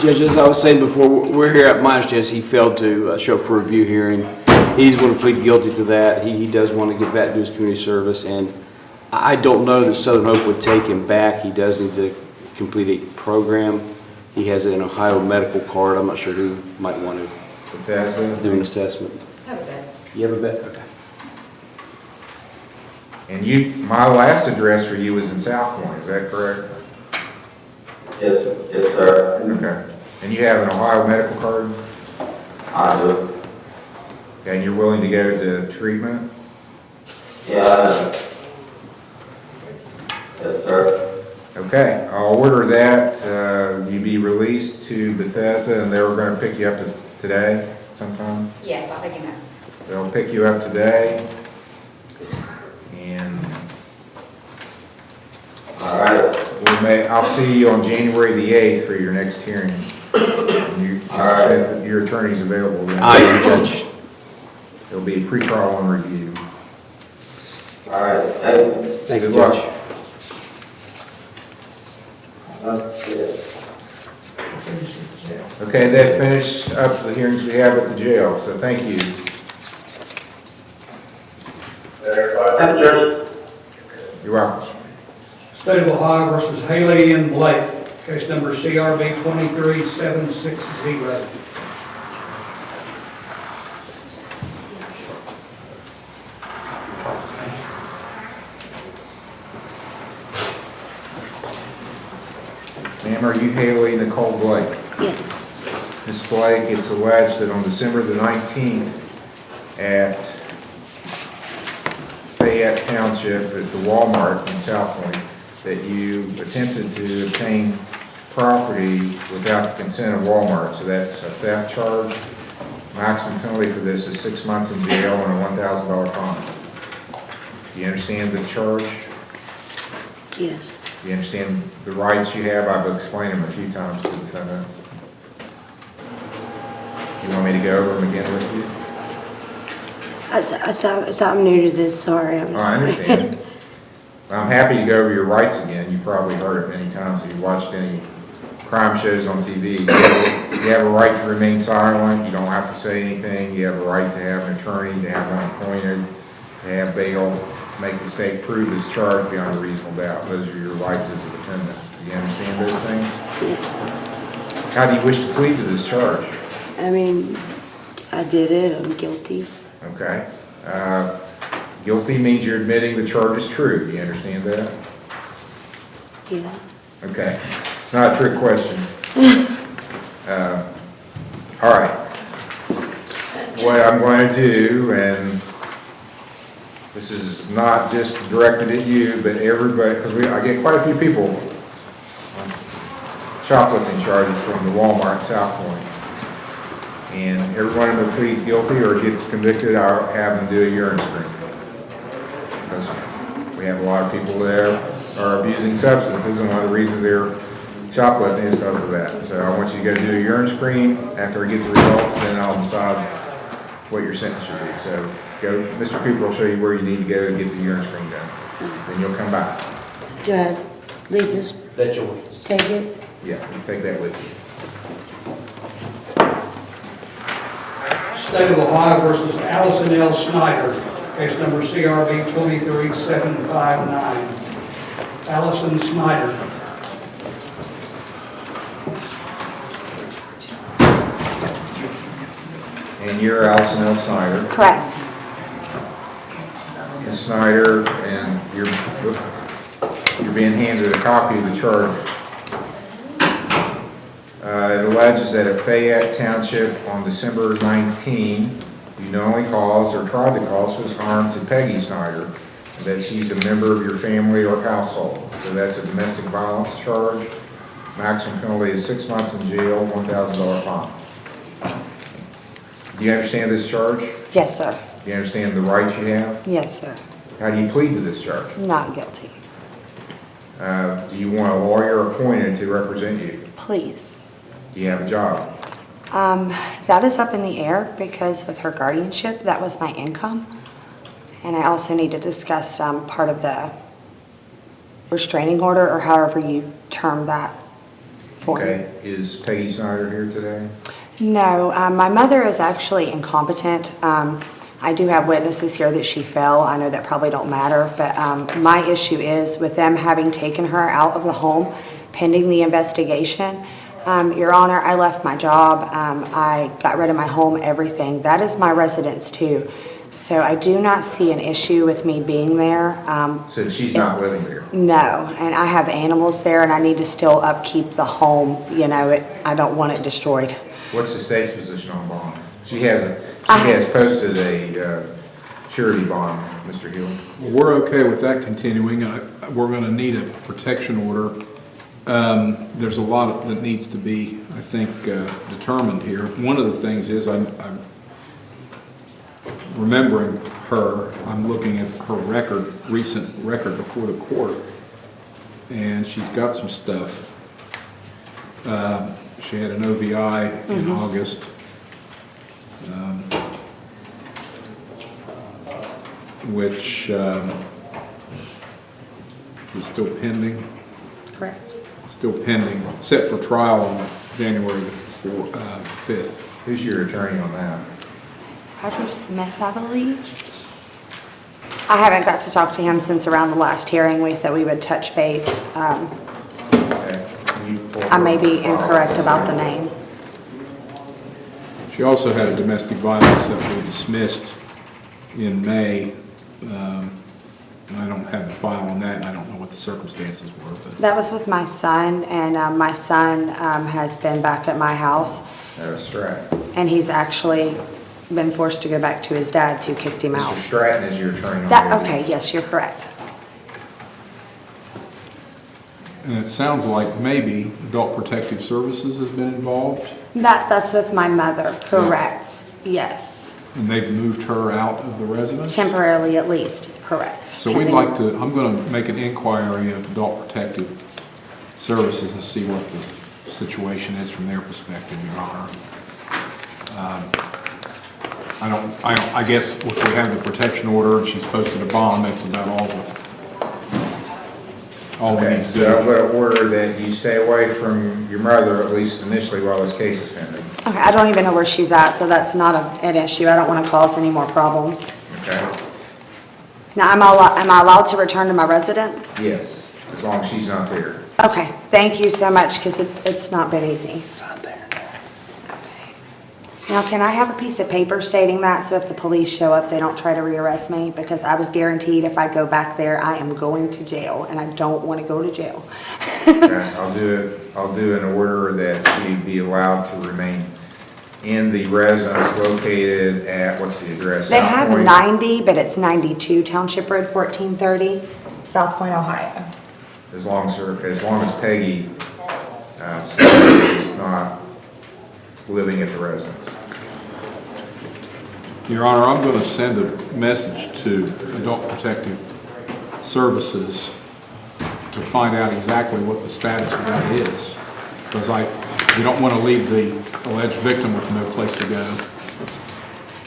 Judge, as I was saying before, we're here, at my understanding, he failed to show up for a review hearing. He's going to plead guilty to that. He does want to get back to his community service, and I don't know that Southern Hope would take him back. He does need to complete a program. He has an Ohio medical card. I'm not sure who might want to Bethesda. do an assessment. Have a bet. You have a bet? Okay. And my last address for you was in South Point, is that correct? Yes, sir. Okay. And you have an Ohio medical card? I do. And you're willing to go to treatment? Yeah. Yes, sir. Okay, I'll order that. You be released to Bethesda, and they were going to pick you up today sometime? Yes, I'll pick him up. They'll pick you up today. And All right. I'll see you on January the 8th for your next hearing. All right. Your attorney's available then. I am, Judge. There'll be a pre-trial and review. All right. Thank you. Thank you, Good luck. Judge. Okay, that finished up the hearings we have at the jail, so thank you. Thank you, Judge. You're welcome. State of Ohio versus Haley and Blake, case number CRB 23760. Ma'am, are you Haley Nicole Blake? Yes. Ms. Blake, it's alleged that on December the 19th at Fayette Township at the Walmart in South Point, that you attempted to obtain property without the consent of Walmart. So that's a theft charge. Maximum penalty for this is 6 months in jail and a $1,000 fine. Do you understand the charge? Yes. Do you understand the rights you have? I've explained them a few times to the defendants. You want me to go over them again with you? I'm new to this, sorry. Oh, I understand. I'm happy to go over your rights again. You've probably heard it many times if you've watched any crime shows on TV. You have a right to remain silent. You don't have to say anything. You have a right to have an attorney, to have one appointed, to have bail, to make the state prove his charge beyond a reasonable doubt. Those are your rights as a defendant. Do you understand those things? How do you wish to plead to this charge? I mean, I did it, I'm guilty. Okay. Guilty means you're admitting the charge is true. Do you understand that? Yeah. Okay. It's not a trick question. All right. What I'm going to do, and this is not just directed at you, but everybody, because I get quite a few people on shoplifting charges from the Walmart in South Point. And every one of them pleads guilty or gets convicted, I'll have them do a urine screen. Because we have a lot of people that are abusing substances, and one of the reasons they're shoplifting is because of that. So I want you to go do a urine screen. After I get the results, then I'll decide what your sentence should be. So go, Mr. Cooper will show you where you need to go to get the urine screen done. Then you'll come back. Do I leave this? That's yours. Take it? Yeah, you take that with you. State of Ohio versus Allison L. Snyder, case number CRB 23759. Allison Snyder. And you're Allison L. Snyder. Correct. Ms. Snyder, and you're being handed a copy of the charge. It alleges that at Fayette Township on December 19, you knowingly caused or tried to cause harm to Peggy Snyder, and that she's a member of your family or household. So that's a domestic violence charge. Maximum penalty is 6 months in jail, $1,000 fine. Do you understand this charge? Yes, sir. Do you understand the rights you have? Yes, sir. How do you plead to this charge? Not guilty. Do you want a lawyer appointed to represent you? Please. Do you have a job? That is up in the air because with her guardianship, that was my income. And I also need to discuss part of the restraining order, or however you term that for me. Okay, is Peggy Snyder here today? No, my mother is actually incompetent. I do have witnesses here that she fell. I know that probably don't matter, but my issue is with them having taken her out of the home pending the investigation. Your Honor, I left my job. I got rid of my home, everything. That is my residence too. So I do not see an issue with me being there. So she's not living there? No, and I have animals there and I need to still upkeep the home. You know, I don't want it destroyed. What's the state's position on bond? She has posted a surety bond, Mr. Hill. Well, we're okay with that continuing. We're going to need a protection order. There's a lot that needs to be, I think, determined here. One of the things is I'm remembering her. I'm looking at her recent record before the court, and she's got some stuff. She had an OVI in August. Which is still pending. Correct. Still pending, set for trial on January 5th. Who's your attorney on that? Roger Smith, I believe. I haven't got to talk to him since around the last hearing. We said we would touch base. Okay. Can you pull I may be her file? incorrect about the name. She also had a domestic violence that we dismissed in May. And I don't have the file on that, and I don't know what the circumstances were. But That was with my son, and my son has been back at my house, Stratton. and he's actually been forced to go back to his dad's who kicked him out. Mr. Stratton is your attorney on that? Okay, yes, you're correct. And it sounds like maybe Adult Protective Services has been involved, That's with my mother, correct, yes. and they've moved her out of the residence? Temporarily at least, correct. So we'd like to, I'm going to make an inquiry of Adult Protective Services and see what the situation is from their perspective, Your Honor. I guess if we have the protection order and she's posted a bond, that's about all we Okay, need to so do. I'm going to order that you stay away from your mother, at least initially, while this case is pending. Okay, I don't even know where she's at, so that's not an issue. I don't want to cause any more problems. Okay? Now, am I allowed to return to my residence? Yes, as long as she's not there. Okay, thank you so much, because it's not been easy. It's not there. Okay. Now, can I have a piece of paper stating that, so if the police show up, they don't try to rearrest me? Because I was guaranteed if I go back there, I am going to jail, and I don't want to go to jail. Okay, I'll do an order that she be allowed to remain in the residence located at, what's the address? They South have Point? 90, but it's 92 Township Road, 1430, South Point, Ohio. As long as Peggy is not living at the residence. Your Honor, I'm going to send a message to Adult Protective Services to find out exactly what the status of that is, because we don't want to leave the alleged victim with no place to go.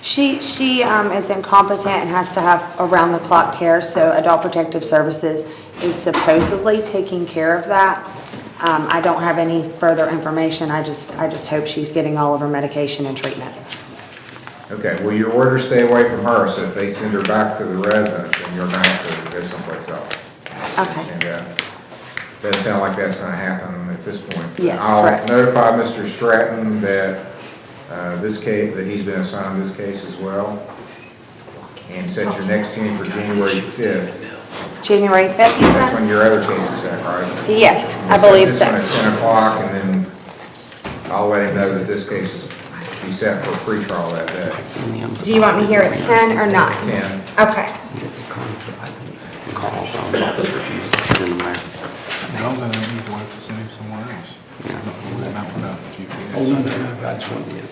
She is incompetent and has to have around-the-clock care, so Adult Protective Services is supposedly taking care of that. I don't have any further information. I just hope she's getting all of her medication and treatment. Okay, well, your orders stay away from her, so if they send her back to the residence, then you're going to have to go someplace else. Okay. And doesn't sound like that's going to happen at this point. Yes, I'll correct. notify Mr. Stratton that this case, that he's been assigned this case as well, and set your next hearing for January 5th. January 5th, you That's said? when your other case is set, right? Yes, And I we'll believe set so. this one at 10 o'clock, and then I'll let him know that this case is be set for pretrial that day. Do you want me here at 10 or 9? 10. Okay. No, then it means we'll have to send him somewhere else. Not without GPS. Oh, no, that's one, yeah.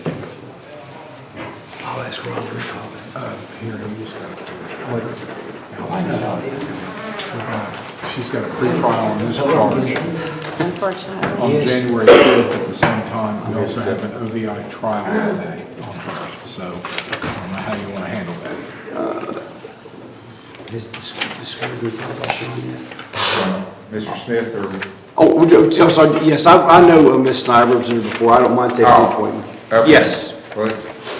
I'll ask Ron to recall that. Here, he just got she's got a pretrial on this charge Unfortunately. on January 5th at the same time. We also have an OVI trial that day on her. So I don't know how you want to handle that. Is discovery group on yet? Mr. Smith or? Oh, I'm sorry, yes, I know Ms. Snyder was in before, I don't mind taking the appointment. Okay. Yes. Well,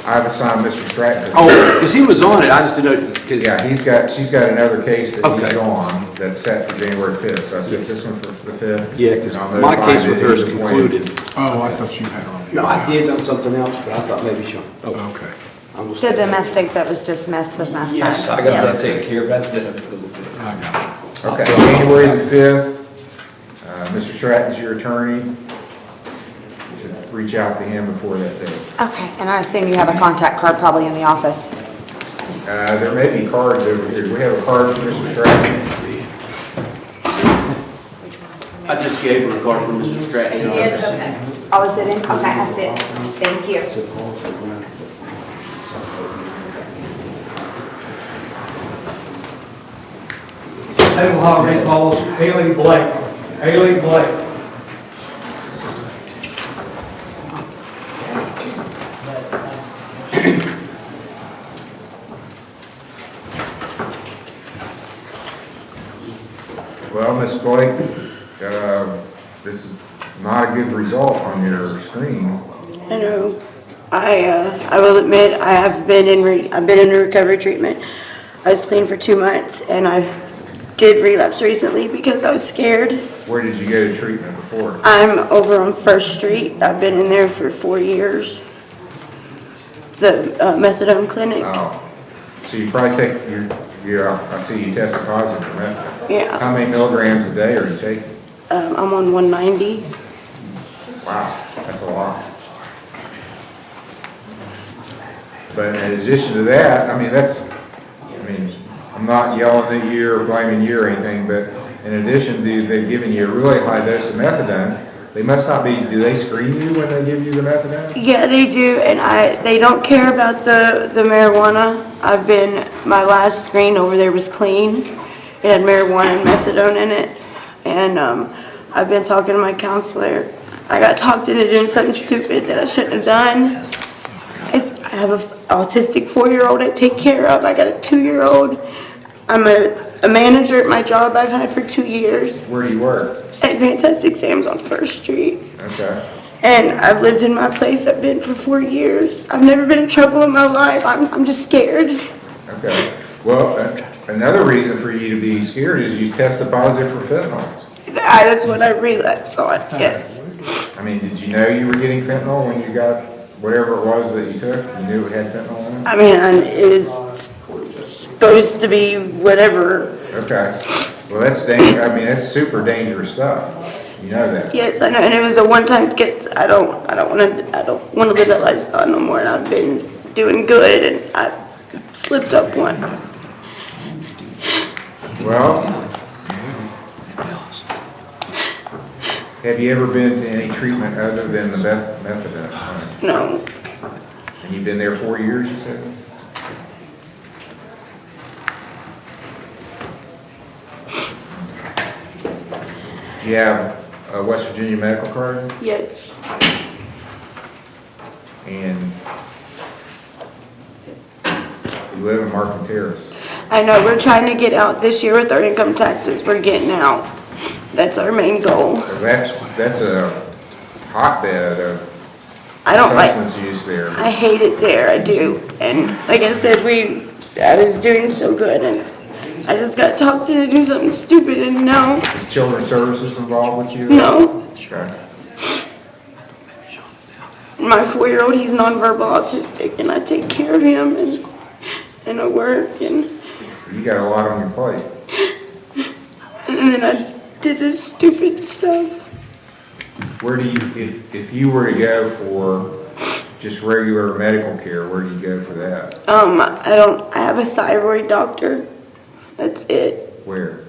I've assigned Mr. Stratton. Oh, because he was on it, I just didn't know, because... Yeah, she's got another case that he's Okay. on that's set for January 5th, so I set this one for the 5th. Yeah, because And I'll my notify case that with her is he's appointed. concluded. Oh, I thought you had her on the. No, I did on something else, but I thought maybe Sean. Okay. I'm just- The domestic that was dismissed with my son. Yes, I got that taken care of, that's been a little bit. I got you. Okay, January the 5th, Mr. Stratton's your attorney. You should reach out to him before that date. Okay, and I assume you have a contact card probably in the office. There may be cards over here. Do we have a card for Mr. Stratton? I just gave her a card from Mr. Stratton. Yes, okay. Oh, is it in? Okay, I see it. Thank you. Table holiday calls Haley Blake. Haley Blake. Well, Ms. Blake, this is not a good result on your screen. I know. I will admit, I've been in recovery treatment. I was clean for 2 months, and I did relapse recently because I was scared. Where did you go to treatment before? I'm over on First Street. I've been in there for 4 years. The methadone clinic. Oh, so you probably take I see you tested positive for methadone. Yeah. How many milligrams a day are you taking? I'm on 190. Wow, that's a lot. But in addition to that, I'm not yelling at you or blaming you or anything, but in addition to they've given you a really high dose of methadone, they must not be, do they screen you when they give you the methadone? Yeah, they do, and they don't care about the marijuana. My last screen over there was clean. It had marijuana and methadone in it, and I've been talking to my counselor. I got talked into doing something stupid that I shouldn't have done. I have an autistic 4-year-old I take care of. I got a 2-year-old. I'm a manager at my job I've had for 2 years. Where do you work? At Fantastic Sam's on First Street. Okay. And I've lived in my place I've been for 4 years. I've never been in trouble in my life. I'm just scared. Okay. Well, another reason for you to be scared is you tested positive for fentanyl. That's what I relapsed on, yes. Did you know you were getting fentanyl when you got whatever it was that you took, you knew it had fentanyl in it? I mean, and it was supposed to be whatever. Okay. Well, that's dangerous. I mean, that's super dangerous stuff. You know that. Yes, I know, and it was a one-time get. I don't want to live that lifestyle no more. And I've been doing good, and I slipped up once. Well, have you ever been to any treatment other than the methadone? No. And you've been there 4 years, you said? Do you have a West Virginia medical card? Yes. And you live in Markham Terrace? I know, we're trying to get out this year with our income taxes. We're getting out. That's our main goal. That's a hotbed of I don't like. substance use there. I hate it there. I do. And like I said, I was doing so good, and I just got talked into doing something stupid, and no. Is Children's Services involved with you? No. Okay. My 4-year-old, he's nonverbal autistic, and I take care of him, and I work, and You got a lot on your plate. then I did this stupid stuff. Where do you, if you were to go for just regular medical care, where do you go for that? I have a thyroid doctor. That's it. Where?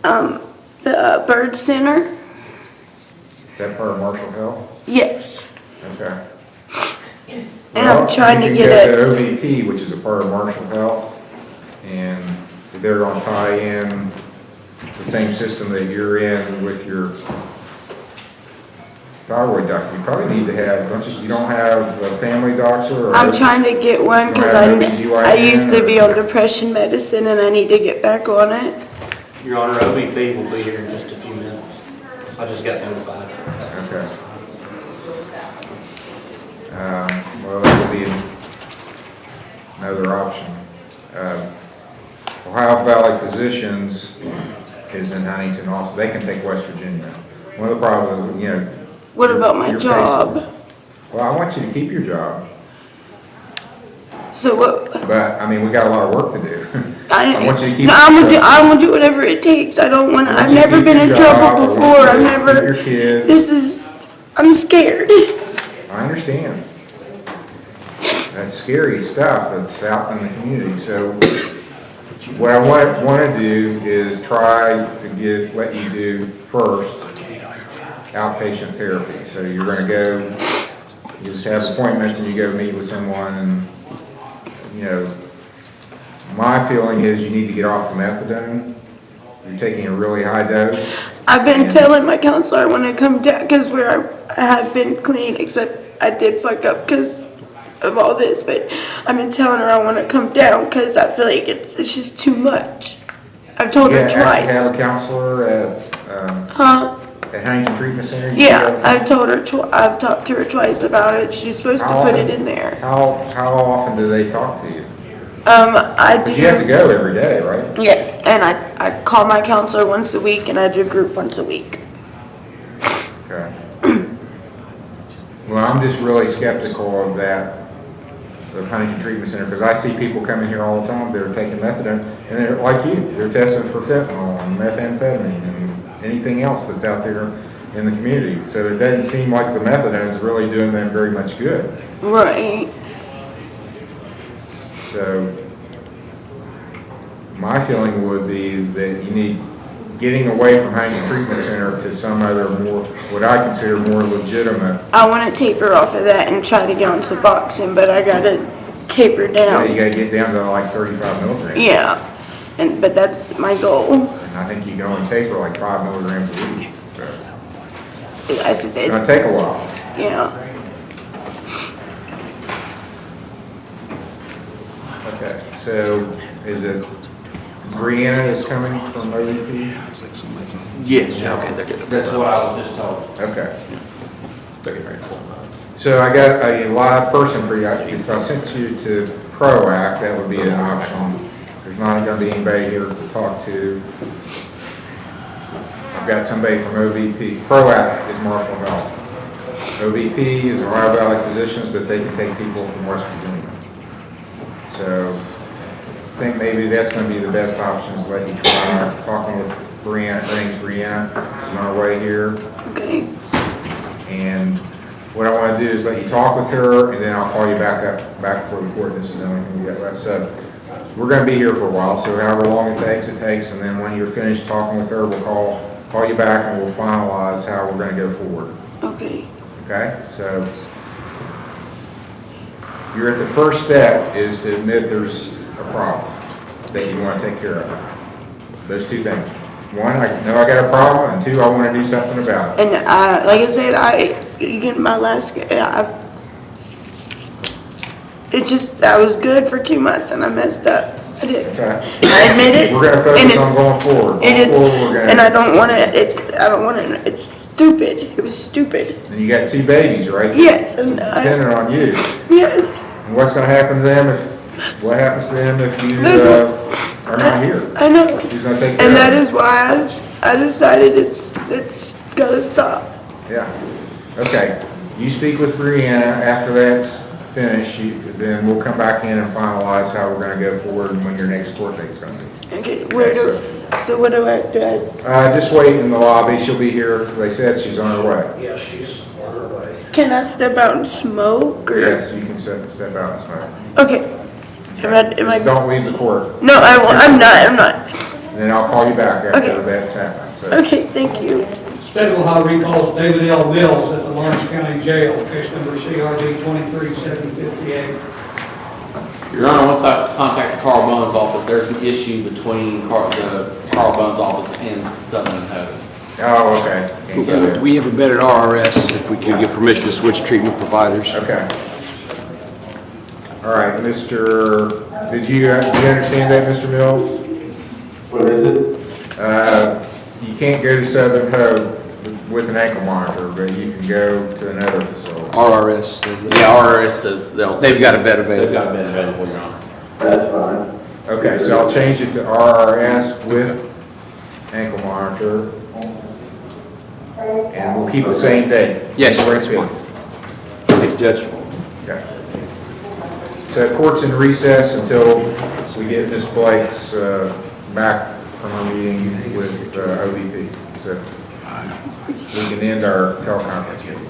The Bird Center. Is that part of Marshall Health? Yes. Okay. And Well, I'm trying to you get can go to OVP, which is a part of Marshall Health, and they're gonna tie in the same system that you're in with your thyroid doctor. You probably need to have, you don't have a family doctor or? I'm trying to get one because I used to be on depression medicine, and I need to get back on it. Your Honor, OVP will be here in just a few minutes. I just got notified. Okay. Well, that would be another option. Ohio Valley Physicians is in Huntington also. They can take West Virginia. One of the problems, you know. What about my your job? patients- Well, I want you to keep your job, So what? but, I mean, we got a lot of work to do. I want you to keep. No, I'm gonna do whatever it takes. I don't want to. I've never been in trouble before. I've never. Your kids. This is. I'm scared. I understand. That's scary stuff that's out in the community. So what I want to do is try to let you do first outpatient therapy. So you're going to go, you just have appointments and you go meet with someone, and, you know, my feeling is you need to get off the methadone. You're taking a really high dose. I've been telling my counselor I want to come down because I have been clean, except I did fuck up because of all this. But I've been telling her I want to come down because I feel like it's just too much. I've told her You actually twice. have a counselor at Huntington Treatment Center? Yeah, I've told her. I've talked to her twice about it. She's supposed to put it in there. How often do they talk to you? I do. You have to go every day, right? Yes, and I call my counselor once a week, and I do group once a week. Okay. Well, I'm just really skeptical of that, of Huntington Treatment Center, because I see people coming here all the time that are taking methadone, and they're like you, they're testing for fentanyl and methamphetamine and anything else that's out there in the community. So it doesn't seem like the methadone is really doing them very much good. Right. So my feeling would be that you need getting away from Huntington Treatment Center to some other more, what I consider more legitimate. I want to taper off of that and try to get on Suboxone, but I gotta taper Yeah, down. you gotta get down to like 35 milligrams. Yeah, but that's my goal. And I think you can only taper like 5 milligrams a week, so It's it's gonna take a while. Yeah. Okay, so is it Brianna is coming from ODP? Yes, okay, they're good. That's what I was just told. Okay. So I got a live person for you. If I sent you to PROACT, that would be an option. There's not gonna be anybody here to talk to. I've got somebody from OVP. PROACT is Marshall Health. OVP is Ohio Valley Physicians, but they can take people from West Virginia. So I think maybe that's going to be the best option, is let you try talking with Brianna. Her name's Brianna. She's on her way here. Okay. And what I want to do is let you talk with her, and then I'll call you back before the court. This is the only thing we got left. So we're going to be here for a while, so however long it takes, and then when you're finished talking with her, we'll call you back and we'll finalize how we're going to go forward. Okay. Okay? So you're at the first step is to admit there's a problem that you want to take care of. Those two things. One, I know I got a problem, and two, I want to do something about it. And like I said, you get my last, I was good for 2 months and I messed up. I did. Okay. I admit it. We're going to focus on going forward. And I don't want to, it's stupid. It was stupid. And you got 2 babies, right? Yes. Depending on you. Yes. And what's going to happen to them what happens to them if you are not here? I know. Who's going to take care And of that them? is why I decided it's got to stop. Yeah. Okay. You speak with Brianna. After that's finished, then we'll come back in and finalize how we're going to go forward and when your next court date's going to be. Okay. So what do I do? Just wait in the lobby. She'll be here. They said she's on her way. Yeah, she's on her way. Can I step out and smoke? Or? Yes, you can step out and smoke. Okay. Just don't leave the court. No, I won't. I'm not. And then I'll call you back after that's happened. So. Okay, thank you. State of Ohio recalls David L. Mills at the Lawrence County Jail, case number CRD 23758. Your Honor, once I contacted Carl Bunn's office, there's an issue between Carl Bunn's office and Sutton Home. Oh, okay. Can't go there. We have a better RRS if we could get permission to switch treatment providers. Okay. All right, did you understand that, Mr. Mills? What is it? You can't go to Southern Hope with an ankle monitor, but you can go to another facility. RRS says that. Yeah, RRS says They've got a bed available. They've got a bed available, Your Honor. That's fine. Okay, so I'll change it to RRS with ankle monitor, and we'll keep the same date. Yes, February that's fine. 5th. Thank you, Judge. Okay. So court's in recess until we get Ms. Blake's back from her meeting with OVP. So we can end our teleconference meeting.